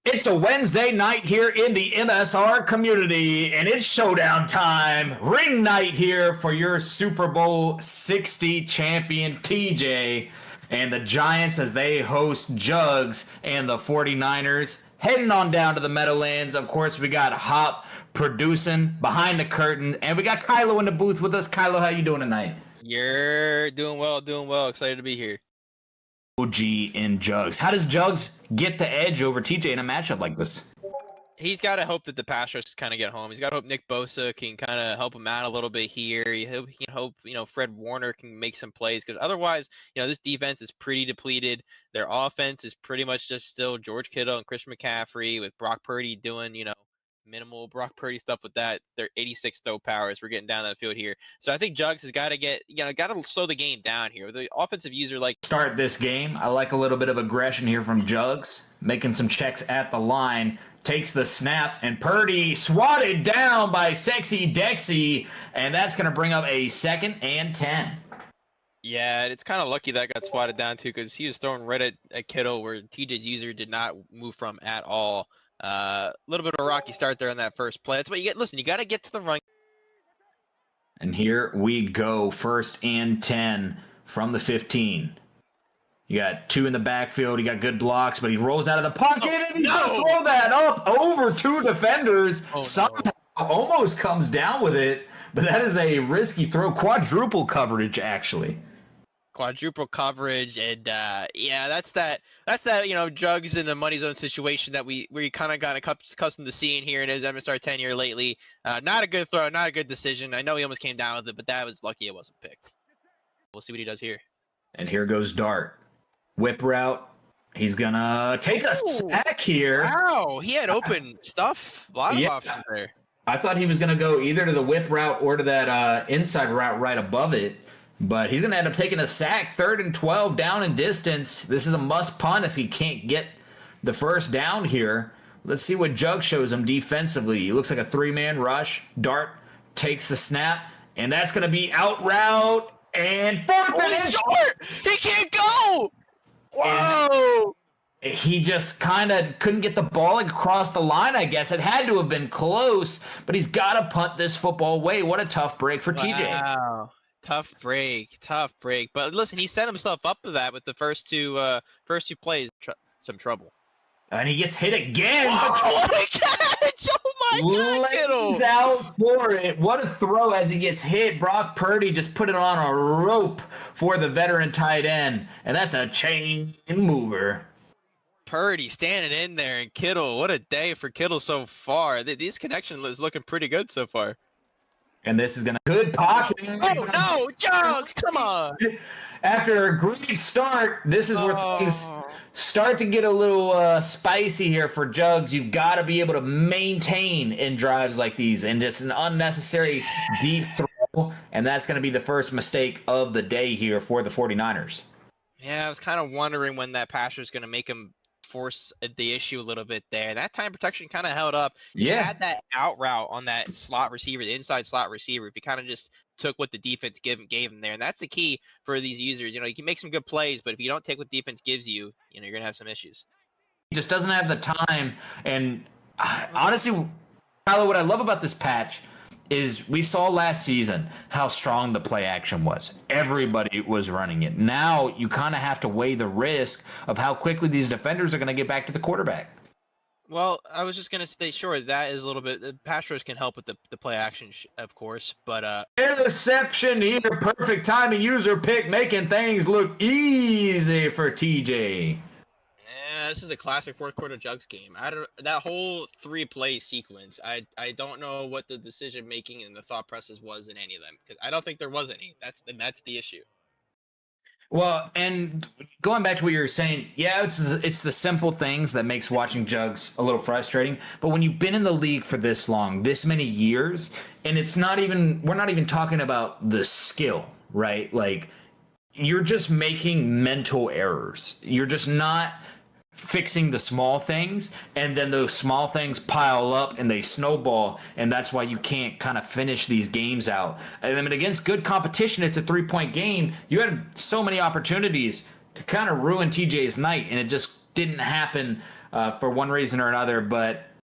It's a Wednesday night here in the MSR community, and it's showdown time. Ring night here for your Super Bowl 60 champion TJ and the Giants as they host Jugs and the 49ers. Heading on down to the Meadowlands. Of course, we got Hop producing behind the curtain, and we got Kylo in the booth with us. Kylo, how you doing tonight? You're doing well. Excited to be here. OG in Jugs. How does Jugs get the edge over TJ in a matchup like this? He's got to hope that the pass rush kind of get home. He's got to hope Nick Bosa can kind of help him out a little bit here. He can hope, Fred Warner can make some plays because otherwise, this defense is pretty depleted. Their offense is pretty much just still George Kittle and Christian McCaffrey with Brock Purdy doing, minimal Brock Purdy stuff with that. They're 86 throw powers. We're getting down that field here. So I think Jugs has got to got to slow the game down here. The offensive user start this game. I like a little bit of aggression here from Jugs, making some checks at the line. Takes the snap, and Purdy swatted down by Sexy Dexy, and that's going to bring up a 2nd and 10. Yeah, it's kind of lucky that got swatted down too because he was throwing right at Kittle where TJ's user did not move from at all. A little bit of a rocky start there on that first play. That's what you get. Listen, you got to get to the run. And here we go. 1st and 10 from the 15. You got 2 in the backfield. You got good blocks, but he rolls out of the pocket and he's going to throw that up over 2 defenders. Somehow almost comes down with it, but that is a risky throw. Quadruple coverage, actually. Quadruple coverage, and that's that Jugs in the money zone situation that we kind of got accustomed to seeing here in his MSR tenure lately. Not a good throw, not a good decision. I know he almost came down with it, but that was lucky it wasn't picked. We'll see what he does here. And here goes Dart. Whip route. He's gonna take a sack here. Wow, he had open stuff. A lot of options there. I thought he was gonna go either to the whip route or to that inside route right above it. But he's going to end up taking a sack. 3rd and 12 down in distance. This is a must punt if he can't get the first down here. Let's see what Jug shows him defensively. It looks like a 3-man rush. Dart takes the snap, and that's going to be out route. And 4th and short! He can't go! Whoa! And he just kind of couldn't get the ball across the line, I guess. It had to have been close, but he's got to punt this football away. What a tough break for TJ. Wow. Tough break. But listen, he set himself up for that with the first two plays. Some trouble. And he gets hit again. Whoa, what a catch! Oh my God, Kittle! He's out for it. What a throw as he gets hit. Brock Purdy just put it on a rope for the veteran tight end. And that's a chain mover. Purdy standing in there, and Kittle. What a day for Kittle so far. This connection is looking pretty good so far. And this is going to good pocket. Oh, no, Jugs, come on. After a great start, this is where things start to get a little spicy here for Jugs. You've got to be able to maintain in drives like these and just an unnecessary deep throw. And that's going to be the first mistake of the day here for the 49ers. Yeah, I was kind of wondering when that passer is going to make him force the issue a little bit there. That time protection kind of held up. You had that out route on that slot receiver, the inside slot receiver. If you kind of just took what the defense gave him there, and that's the key for these users. You can make some good plays, but if you don't take what defense gives you, you're gonna have some issues. He just doesn't have the time. And honestly, Tyler, what I love about this patch is we saw last season how strong the play action was. Everybody was running it. Now you kind of have to weigh the risk of how quickly these defenders are going to get back to the quarterback. Well, I was just going to say, sure, that is a little bit. The pass rush can help with the play action, of course, but interception here, perfect timing, user pick, making things look easy for TJ. Yeah, this is a classic fourth quarter Jugs game. That whole 3-play sequence. I don't know what the decision making and the thought process was in any of them because I don't think there was any. That's the issue. Well, and going back to what you were saying, yeah, it's the simple things that makes watching Jugs a little frustrating. But when you've been in the league for this long, this many years, and we're not even talking about the skill, right? Like, you're just making mental errors. You're just not fixing the small things, and then those small things pile up and they snowball, and that's why you can't kind of finish these games out. And I mean, against good competition, it's a 3-point game. You had so many opportunities to kind of ruin TJ's night, and it just didn't happen for one reason or another. But